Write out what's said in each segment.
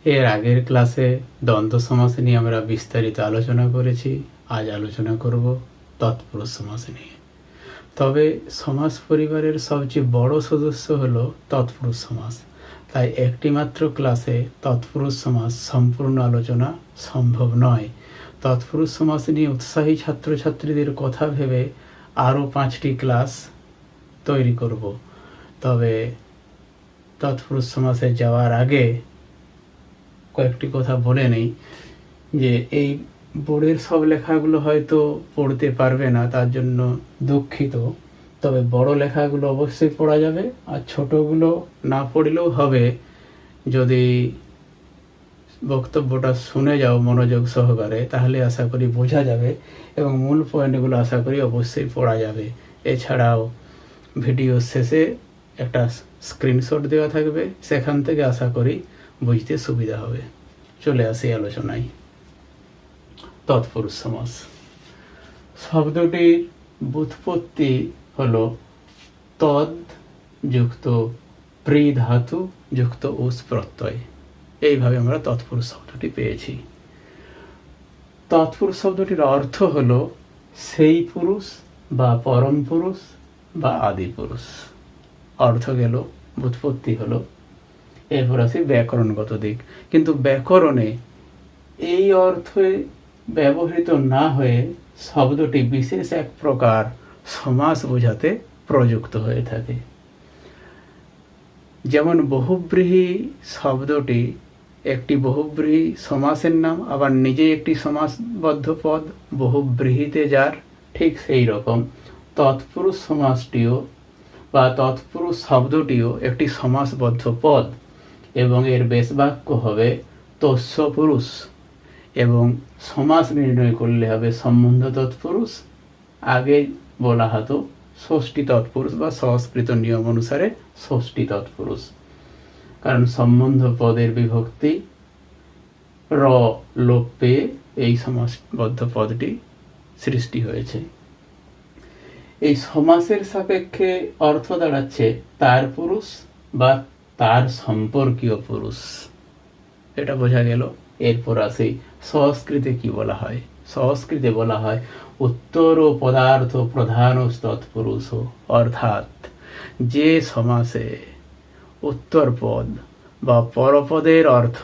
এর আগের ক্লাসে দ্বন্দ্ব সমাস নিয়ে আমরা বিস্তারিত আলোচনা করেছি। আজ আলোচনা করব তৎপুরুষ সমাস নিয়ে। তবে সমাস পরিবারের সবচেয়ে বড় সদস্য হলো তৎপুরুষ সমাস, তাই একটি মাত্র ক্লাসে তৎপুরুষ সমাস সম্পূর্ণ আলোচনা সম্ভব নয়। তৎপুরুষ সমাস নিয়ে উৎসাহী ছাত্রছাত্রীদের কথা ভেবে আরও 5টি ক্লাস তৈরি করব। তবে তৎপুরুষ সমাসে যাওয়ার আগে কয়েকটি কথা বলে নেই যে এই বোর্ডের সব লেখাগুলো হয়তো পড়তে পারবে না, তার জন্য দুঃখিত। তবে বড় লেখাগুলো অবশ্যই পড়া যাবে, আর ছোটগুলো না পড়লেও হবে যদি বক্তব্যটা শুনে যাও মনোযোগ সহকারে, তাহলে আশা করি বোঝা যাবে এবং মূল পয়েন্টগুলো আশা করি অবশ্যই পড়া যাবে। এছাড়াও ভিডিও শেষে একটা স্ক্রিনশট দেওয়া থাকবে, সেখান থেকে আশা করি বুঝতে সুবিধা হবে। চলে আসি আলোচনায়। তৎপুরুষ সমাস শব্দটির ব্যুৎপত্তি হলো তদ যুক্ত প্রি ধাতু যুক্ত উস প্রত্যয়। এইভাবে আমরা তৎপুরুষ শব্দটি পেয়েছি। তৎপুরুষ শব্দটির অর্থ হলো সেই পুরুষ বা পরম পুরুষ বা আদি পুরুষ। অর্থ গেল, ব্যুৎপত্তি হলো। এরপর আসি ব্যাকরণগত দিক। কিন্তু ব্যাকরণে এই অর্থে ব্যবহৃত না হয়ে শব্দটি বিশেষ এক প্রকার সমাস বোঝাতে প্রযুক্ত হয়ে থাকে। যেমন বহুব্রীহি শব্দটি একটি বহুব্রীহি সমাসের নাম, আবার নিজেই একটি সমাসবদ্ধ পদ বহুব্রীহিতে যার, ঠিক সেই রকম তৎপুরুষ সমাসটিও বা তৎপুরুষ শব্দটিও একটি সমাসবদ্ধ পদ এবং এর বেশ বাক্য হবে তস্য পুরুষ, এবং সমাস নির্ণয় করলে হবে সম্বন্ধ তৎপুরুষ। আগে বলা হতো ষষ্ঠী তৎপুরুষ বা সংস্কৃত নিয়ম অনুসারে ষষ্ঠী তৎপুরুষ, কারণ সম্বন্ধ পদের বিভক্তি র লোপ পেয়ে এই সমাসবদ্ধ পদটি সৃষ্টি হয়েছে। এই সমাসের সাপেক্ষে অর্থ দাঁড়াচ্ছে তার পুরুষ বা তার সম্পর্কীয় পুরুষ। এটা বোঝা গেল। এরপর আসি সংস্কৃতে কি বলা হয়। সংস্কৃতে বলা হয় উত্তর ও পদার্থ প্রধান তৎপুরুষ, অর্থাৎ যে সমাসে উত্তর পদ বা পরপদের অর্থ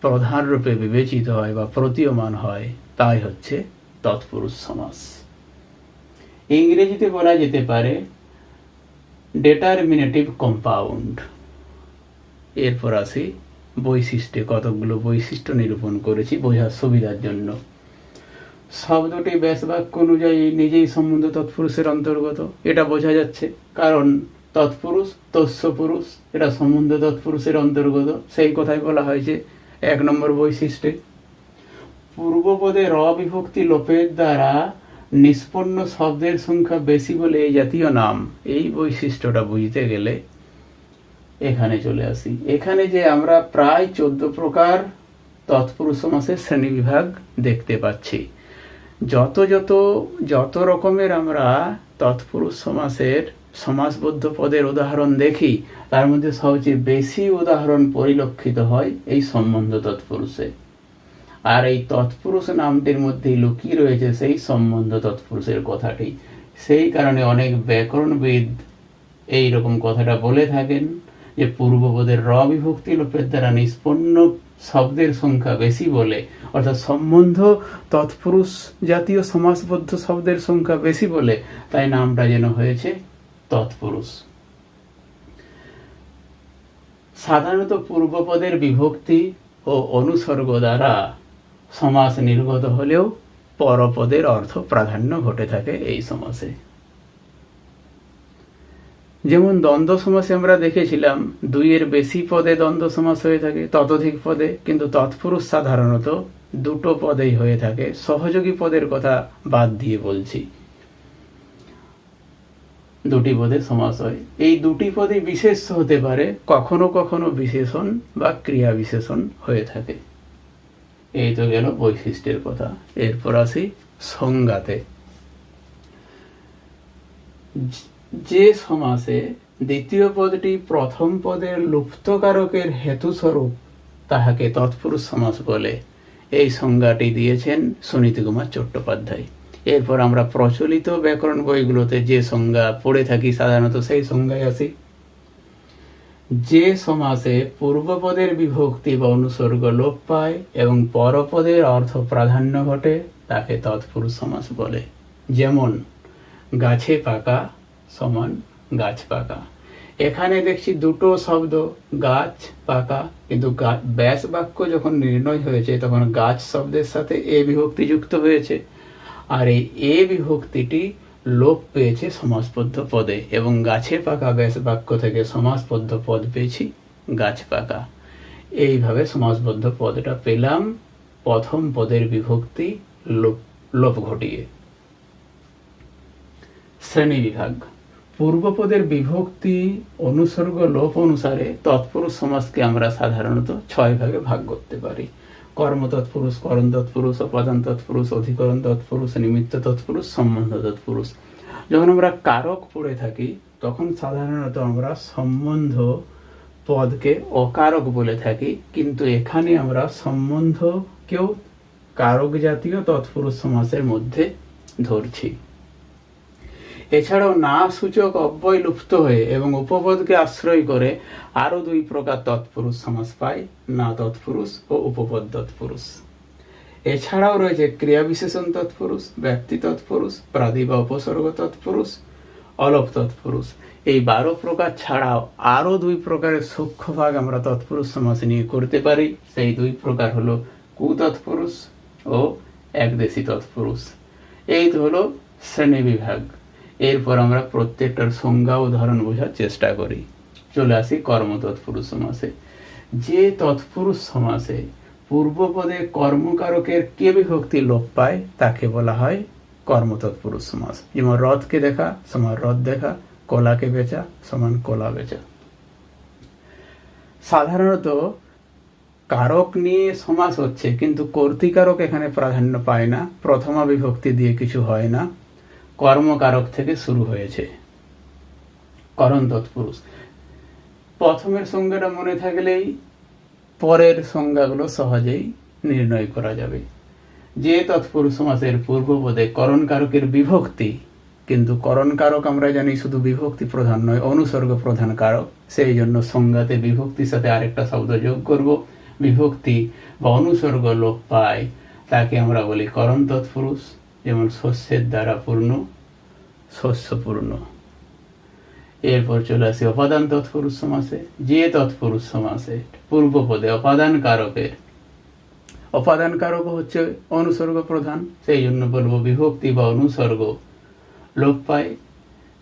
প্রধান রূপে বিবেচিত হয় বা প্রতীয়মান হয়, তাই হচ্ছে তৎপুরুষ সমাস। ইংরেজিতে বলা যেতে পারে ডিটারমিনেটিভ কম্পাউন্ড। এরপর আসি বৈশিষ্ট্যে। কতগুলো বৈশিষ্ট্য নিরূপণ করেছি বোঝার সুবিধার জন্য। শব্দটি ব্যাস বাক্য অনুযায়ী নিজেই সম্বন্ধ তৎপুরুষের অন্তর্গত, এটা বোঝা যাচ্ছে, কারণ তৎপুরুষ তস্য পুরুষ, এটা সম্বন্ধ তৎপুরুষের অন্তর্গত, সেই কথাই বলা হয়েছে 1 নম্বর বৈশিষ্ট্যে। পূর্বপদে র বিভক্তি লোপের দ্বারা নিষ্পন্ন শব্দের সংখ্যা বেশি বলে এই জাতীয় নাম। এই বৈশিষ্ট্যটা বুঝতে গেলে এখানে চলে আসি। এখানে যে আমরা প্রায় 14 প্রকার তৎপুরুষ সমাসের শ্রেণীবিভাগ দেখতে পাচ্ছি। যত রকমের আমরা তৎপুরুষ সমাসের সমাসবদ্ধ পদের উদাহরণ দেখি, তার মধ্যে সবচেয়ে বেশি উদাহরণ পরিলক্ষিত হয় এই সম্বন্ধ তৎপুরুষে। আর এই তৎপুরুষ নামটির মধ্যে লুকিয়ে রয়েছে সেই সম্বন্ধ তৎপুরুষের কথাটি। সেই কারণে অনেক ব্যাকরণবিদ এই রকম কথাটা বলে থাকেন যে পূর্বপদের র বিভক্তি লোপের দ্বারা নিষ্পন্ন শব্দের সংখ্যা বেশি বলে, অর্থাৎ সম্বন্ধ তৎপুরুষ জাতীয় সমাসবদ্ধ শব্দের সংখ্যা বেশি বলে, তাই নামটা যেন হয়েছে তৎপুরুষ। সাধারণত পূর্বপদের বিভক্তি ও অনুসর্গ দ্বারা সমাস নির্গত হলেও পরপদের অর্থ প্রাধান্য ঘটে থাকে এই সমাসে। যেমন দ্বন্দ্ব সমাসে আমরা দেখেছিলাম 2 এর বেশি পদে দ্বন্দ্ব সমাস হয়ে থাকে, ততোধিক পদে, কিন্তু তৎপুরুষ সাধারণত 2 পদেই হয়ে থাকে। সহযোগী পদের কথা বাদ দিয়ে বলছি, 2টি পদে সমাস হয়। এই 2টি পদে বিশেষ্য হতে পারে, কখনো কখনো বিশেষণ বা ক্রিয়া বিশেষণ হয়ে থাকে। এই তো গেল বৈশিষ্ট্যের কথা। এরপর আসি সংজ্ঞাতে। যে সমাসে দ্বিতীয় পদটি প্রথম পদের লুপ্তকারকের হেতুস্বরূপ তাহাকে তৎপুরুষ সমাস বলে। এই সংজ্ঞাটি দিয়েছেন সুনীতি কুমার চট্টোপাধ্যায়। এরপর আমরা প্রচলিত ব্যাকরণ বইগুলোতে যে সংজ্ঞা পড়ে থাকি সাধারণত সেই সংজ্ঞায় আসি। যে সমাসে পূর্বপদের বিভক্তি বা অনুসর্গ লোপ পায় এবং পরপদের অর্থ প্রাধান্য ঘটে তাকে তৎপুরুষ সমাস বলে। যেমন গাছে পাকা সমান গাছ পাকা। এখানে দেখছি দুটো শব্দ গাছ পাকা, কিন্তু ব্যাস বাক্য যখন নির্ণয় হয়েছে তখন গাছ শব্দের সাথে এ বিভক্তি যুক্ত হয়েছে, আর এই এ বিভক্তিটি লোপ পেয়েছে সমাসবদ্ধ পদে, এবং গাছে পাকা ব্যাস বাক্য থেকে সমাসবদ্ধ পদ পেয়েছি গাছ পাকা। এইভাবে সমাসবদ্ধ পদটা পেলাম প্রথম পদের বিভক্তি লোপ ঘটিয়ে। শ্রেণী বিভাগ। পূর্বপদের বিভক্তি অনুসর্গ লোপ অনুসারে তৎপুরুষ সমাসকে আমরা সাধারণত 6 ভাগে ভাগ করতে পারি। কর্ম তৎপুরুষ, করণ তৎপুরুষ, অপাদান তৎপুরুষ, অধিকরণ তৎপুরুষ, নিমিত্ত তৎপুরুষ, সম্বন্ধ তৎপুরুষ। যখন আমরা কারক পড়ে থাকি তখন সাধারণত আমরা সম্বন্ধ পদকে অকারক বলে থাকি, কিন্তু এখানে আমরা সম্বন্ধকেও কারক জাতীয় তৎপুরুষ সমাসের মধ্যে ধরছি। এছাড়াও না সূচক অব্যয় লুপ্ত হয়ে এবং উপপদকে আশ্রয় করে আরো 2 প্রকার তৎপুরুষ সমাস পাই, না তৎপুরুষ ও উপপদ তৎপুরুষ। এছাড়াও রয়েছে ক্রিয়া বিশেষণ তৎপুরুষ, ব্যক্তি তৎপুরুষ, প্রাদি বা উপসর্গ তৎপুরুষ, অলপ তৎপুরুষ। এই 12 প্রকার ছাড়াও আরো 2 প্রকারের সূক্ষ্ম ভাগ আমরা তৎপুরুষ সমাস নিয়ে করতে পারি। সেই 2 প্রকার হলো কুতৎপুরুষ ও একদেশী তৎপুরুষ। এই তো হলো শ্রেণী বিভাগ। এরপর আমরা প্রত্যেকটার সংজ্ঞা উদাহরণ বোঝার চেষ্টা করি। চলে আসি কর্ম তৎপুরুষ সমাসে। যে তৎপুরুষ সমাসে পূর্বপদে কর্মকারকের কে বিভক্তি লোপ পায় তাকে বলা হয় কর্ম তৎপুরুষ সমাস। যেমন রথকে দেখা সমান রথ দেখা, কলাকে বেচা সমান কলা বেচা। সাধারণত কারক নিয়ে সমাস হচ্ছে, কিন্তু কর্তৃকারক এখানে প্রাধান্য পায় না, প্রথমা বিভক্তি দিয়ে কিছু হয় না, কর্মকারক থেকে শুরু হয়েছে। করণ তৎপুরুষ, প্রথমের সংজ্ঞাটা মনে থাকলেই পরের সংজ্ঞাগুলো সহজেই নির্ণয় করা যাবে। যে তৎপুরুষ সমাসের পূর্বপদে করণ কারকের বিভক্তি, কিন্তু করণ কারক আমরা জানি শুধু বিভক্তি প্রধান নয়, অনুসর্গ প্রধান কারক। সেই জন্য সংজ্ঞাতে বিভক্তির সাথে আরেকটা শব্দ যোগ করব। বিভক্তি বা অনুসর্গ লোপ পায় তাকে আমরা বলি করণ তৎপুরুষ। যেমন শস্যের দ্বারা পূর্ণ, শস্যপূর্ণ। এরপর চলে আসি অপাদান তৎপুরুষ সমাসে। যে তৎপুরুষ সমাসে পূর্বপদে অপাদান কারক হচ্ছে অনুসর্গ প্রধান, সেই জন্য বলবো বিভক্তি বা অনুসর্গ লোপ পায়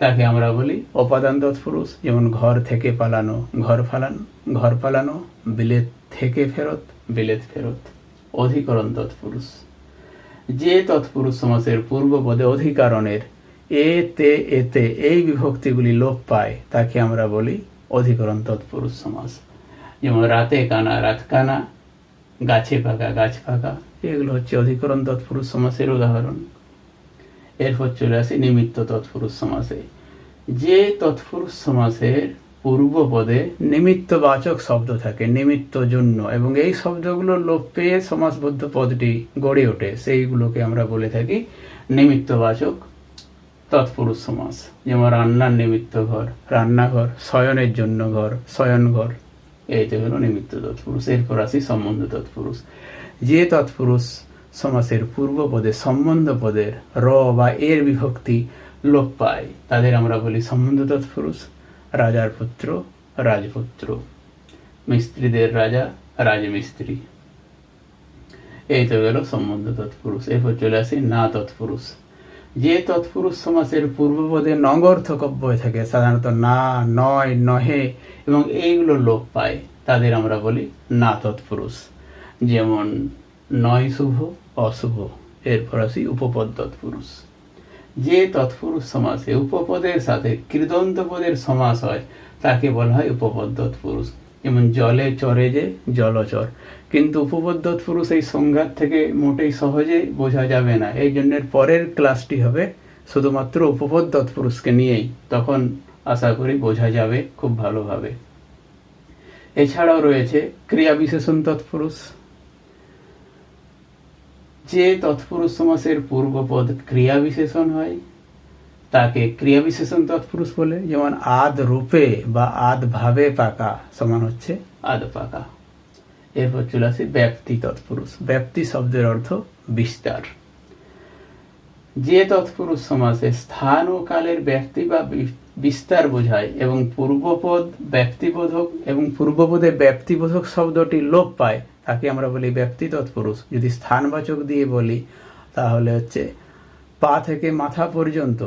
তাকে আমরা বলি অপাদান তৎপুরুষ। যেমন ঘর থেকে পালানো, ঘর পালানো, বিলেত থেকে ফেরত, বিলেত ফেরত। অধিকরণ তৎপুরুষ। যে তৎপুরুষ সমাসের পূর্বপদে অধিকরণের এতে এতে এই বিভক্তিগুলি লোপ পায় তাকে আমরা বলি অধিকরণ তৎপুরুষ সমাস। যেমন রাতে কানা, রাত কানা, গাছে পাকা, গাছ পাকা। এগুলো হচ্ছে অধিকরণ তৎপুরুষ সমাসের উদাহরণ। এরপর চলে আসি নিমিত্ত তৎপুরুষ সমাসে। যে তৎপুরুষ সমাসের পূর্বপদে নিমিত্তবাচক শব্দ থাকে, নিমিত্ত জন্য, এবং এই শব্দগুলো লোপ পেয়ে সমাসবদ্ধ পদটি গড়ে ওঠে, সেইগুলোকে আমরা বলে থাকি নিমিত্তবাচক তৎপুরুষ সমাস। যেমন রান্নার নিমিত্ত ঘর, রান্নাঘর, শয়নের জন্য ঘর, শয়ন ঘর। এইটা হলো নিমিত্ত তৎপুরুষ। এরপর আসি সম্বন্ধ তৎপুরুষ। যে তৎপুরুষ সমাসের পূর্বপদে সম্বন্ধ পদের র বা এর বিভক্তি লোপ পায় তাদের আমরা বলি সম্বন্ধ তৎপুরুষ। রাজার পুত্র, রাজপুত্র, মিস্ত্রিদের রাজা, রাজমিস্ত্রি। এই তো গেল সম্বন্ধ তৎপুরুষ। এরপর চলে আসি না তৎপুরুষ। যে তৎপুরুষ সমাসের পূর্বপদে নগর্থক অব্যয় থাকে, সাধারণত না, নয়, নহে এবং এইগুলো লোপ পায় তাদের আমরা বলি না তৎপুরুষ। যেমন নয় শুভ, অশুভ। এরপর আসি উপপদ তৎপুরুষ। যে তৎপুরুষ সমাসে উপপদের সাথে কৃদন্ত পদের সমাস হয় তাকে বলা হয় উপপদ তৎপুরুষ। যেমন জলে চরে যে, জলচর। কিন্তু উপপদ তৎপুরুষ এই সংজ্ঞার থেকে মোটেই সহজে বোঝা যাবে না, এই জন্য পরের ক্লাসটি হবে শুধুমাত্র উপপদ তৎপুরুষকে নিয়েই, তখন আশা করি বোঝা যাবে খুব ভালোভাবে। এছাড়াও রয়েছে ক্রিয়া বিশেষণ তৎপুরুষ। যে তৎপুরুষ সমাসের পূর্বপদ ক্রিয়া বিশেষণ হয় তাকে ক্রিয়া বিশেষণ তৎপুরুষ বলে। যেমন আদ রূপে বা আদ ভাবে পাকা সমান হচ্ছে আদ পাকা। এরপর চলে আসি ব্যাপ্তি তৎপুরুষ। ব্যাপ্তি শব্দের অর্থ বিস্তার। যে তৎপুরুষ সমাসে স্থান ও কালের ব্যাপ্তি বা বিস্তার বোঝায় এবং পূর্বপদ ব্যক্তিবোধক এবং পূর্বপদে ব্যক্তিবোধক শব্দটি লোপ পায় তাকে আমরা বলি ব্যাপ্তি তৎপুরুষ। যদি স্থানবাচক দিয়ে বলি তাহলে হচ্ছে পা থেকে মাথা পর্যন্ত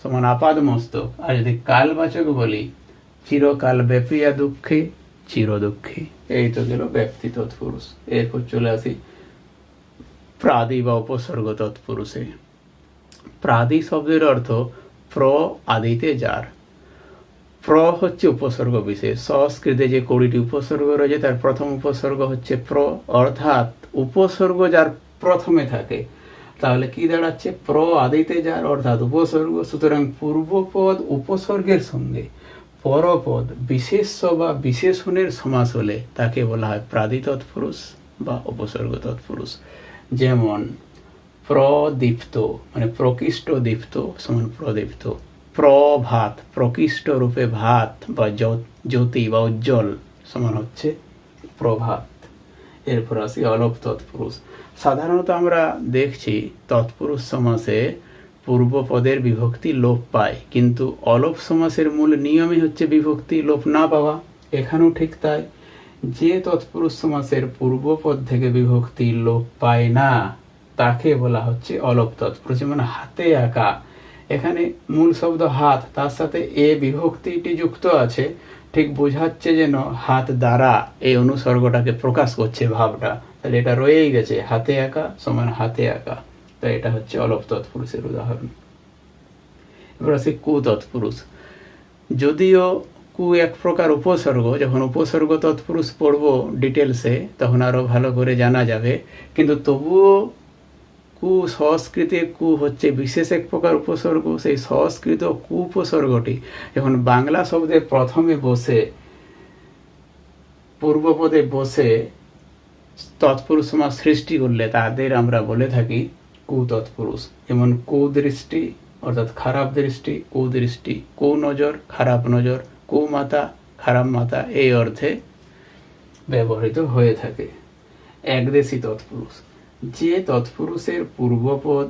সমান আপাদ মস্তক। আর যদি কালবাচক বলি চিরকাল ব্যাপিয়া দুঃখী চির দুঃখী। এই তো গেল ব্যক্তি তৎপুরুষ। এরপর চলে আসি প্রাদি বা উপসর্গ তৎপুরুষে। প্রাদি শব্দের অর্থ প্র আদিতে যার। প্র হচ্ছে উপসর্গ বিশেষ। সংস্কৃতে যে 20টি উপসর্গ রয়েছে তার প্রথম উপসর্গ হচ্ছে প্র, অর্থাৎ উপসর্গ যার প্রথমে থাকে। তাহলে কি দাঁড়াচ্ছে? প্র আদিতে যার অর্থাৎ উপসর্গ। সুতরাং পূর্বপদ উপসর্গের সঙ্গে পরপদ বিশেষ্য বা বিশেষণের সমাস হলে তাকে বলা হয় প্রাদি তৎপুরুষ বা উপসর্গ তৎপুরুষ। যেমন প্রদীপ্ত মানে প্রকৃষ্ট দীপ্ত সমান প্রদীপ্ত। প্রভাত প্রকৃষ্ট রূপে ভাত বা জ্যোতি বা উজ্জ্বল সমান হচ্ছে প্রভাত। এরপর আসি অলোপ তৎপুরুষ। সাধারণত আমরা দেখছি তৎপুরুষ সমাসে পূর্বপদের বিভক্তি লোপ পায়, কিন্তু অলোপ সমাসের মূল নিয়মই হচ্ছে বিভক্তি লোপ না পাওয়া। এখানেও ঠিক তাই। যে তৎপুরুষ সমাসের পূর্বপদ থেকে বিভক্তি লোপ পায় না তাকে বলা হচ্ছে অলোপ তৎপুরুষ। যেমন হাতে আঁকা, এখানে মূল শব্দ হাত, তার সাথে এ বিভক্তিটি যুক্ত আছে, ঠিক বোঝাচ্ছে যেন হাত দ্বারা এই অনুসর্গটাকে প্রকাশ করছে ভাবটা। তাহলে এটা রয়েই গেছে, হাতে আঁকা সমান হাতে আঁকা। তাই এটা হচ্ছে অলোপ তৎপুরুষের উদাহরণ। এবার আসি কু তৎপুরুষ। যদিও কু এক প্রকার উপসর্গ, যখন উপসর্গ তৎপুরুষ পড়ব ডিটেলসে তখন আরো ভালো করে জানা যাবে, কিন্তু তবুও কু সংস্কৃতে কু হচ্ছে বিশেষ এক প্রকার উপসর্গ। সেই সংস্কৃত কু উপসর্গটি যখন বাংলা শব্দে প্রথমে বসে পূর্বপদে বসে তৎপুরুষ সমাস সৃষ্টি করলে তাদের আমরা বলে থাকি কু তৎপুরুষ। যেমন কুদৃষ্টি অর্থাৎ খারাপ দৃষ্টি, কুদৃষ্টি, কু নজর খারাপ নজর, কু মাতা খারাপ মাতা, এই অর্থে ব্যবহৃত হয়ে থাকে। একদেশী তৎপুরুষ। যে তৎপুরুষের পূর্বপদ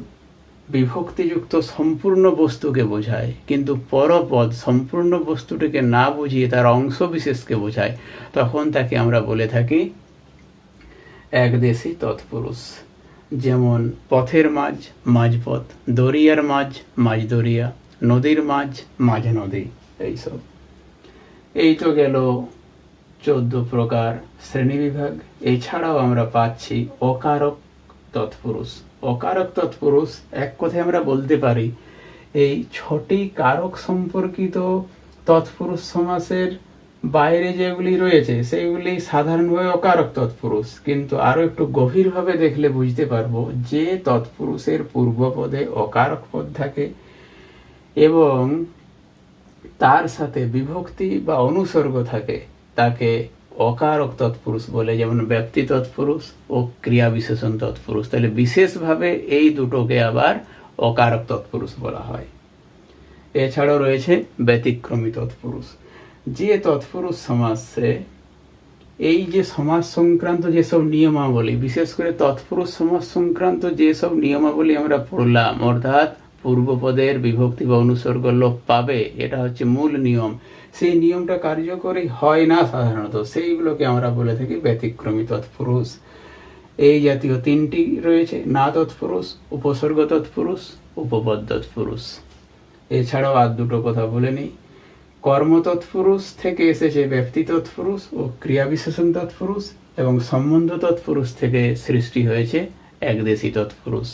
বিভক্তিযুক্ত সম্পূর্ণ বস্তুকে বোঝায় কিন্তু পরপদ সম্পূর্ণ বস্তুটিকে না বুঝিয়ে তার অংশ বিশেষকে বোঝায়, তখন তাকে আমরা বলে থাকি একদেশী তৎপুরুষ। যেমন পথের মাঝ মাঝপথ, দরিয়ার মাঝ মাঝ দরিয়া, নদীর মাঝ মাঝ নদী, এইসব। এই তো গেল 14 প্রকার শ্রেণীবিভাগ। এছাড়াও আমরা পাচ্ছি অকারক তৎপুরুষ। অকারক তৎপুরুষ এক কথায় আমরা বলতে পারি এই 6টি কারক সম্পর্কিত তৎপুরুষ সমাসের বাইরে যেগুলি রয়েছে সেগুলি সাধারণভাবে অকারক তৎপুরুষ, কিন্তু আরো একটু গভীরভাবে দেখলে বুঝতে পারবো যে তৎপুরুষের পূর্বপদে অকারক পদ থাকে এবং তার সাথে বিভক্তি বা অনুসর্গ থাকে তাকে অকারক তৎপুরুষ বলে। যেমন ব্যক্তি তৎপুরুষ ও ক্রিয়া বিশেষণ তৎপুরুষ। তাহলে বিশেষভাবে এই দুটোকে আবার অকারক তৎপুরুষ বলা হয়। এছাড়াও রয়েছে ব্যতিক্রমী তৎপুরুষ। যে তৎপুরুষ সমাসে এই যে সমাস সংক্রান্ত যেসব নিয়মাবলী, বিশেষ করে তৎপুরুষ সমাস সংক্রান্ত যেসব নিয়মাবলী আমরা পড়লাম, অর্থাৎ পূর্বপদের বিভক্তি বা অনুসর্গ লোপ পাবে, এটা হচ্ছে মূল নিয়ম, সেই নিয়মটা কার্যকরী হয় না সাধারণত, সেইগুলোকে আমরা বলে থাকি ব্যতিক্রমী তৎপুরুষ। এই জাতীয় 3টি রয়েছে, না তৎপুরুষ, উপসর্গ তৎপুরুষ, উপপদ তৎপুরুষ। এছাড়াও আর 2টো কথা বলে নিই। কর্ম তৎপুরুষ থেকে এসেছে ব্যক্তি তৎপুরুষ ও ক্রিয়া বিশেষণ তৎপুরুষ, এবং সম্বন্ধ তৎপুরুষ থেকে সৃষ্টি হয়েছে একদেশী তৎপুরুষ।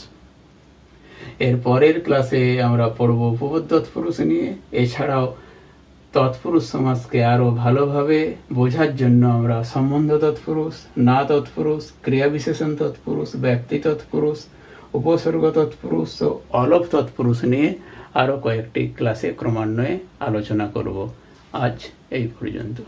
এর পরের ক্লাসে আমরা পড়ব উপপদ তৎপুরুষ নিয়ে। এছাড়াও তৎপুরুষ সমাসকে আরো ভালোভাবে বোঝার জন্য আমরা সম্বন্ধ তৎপুরুষ, না তৎপুরুষ, ক্রিয়া বিশেষণ তৎপুরুষ, ব্যক্তি তৎপুরুষ, উপসর্গ তৎপুরুষ ও অলোপ তৎপুরুষ নিয়ে আরো কয়েকটি ক্লাসে ক্রমান্বয়ে আলোচনা করব। আজ এই পর্যন্ত।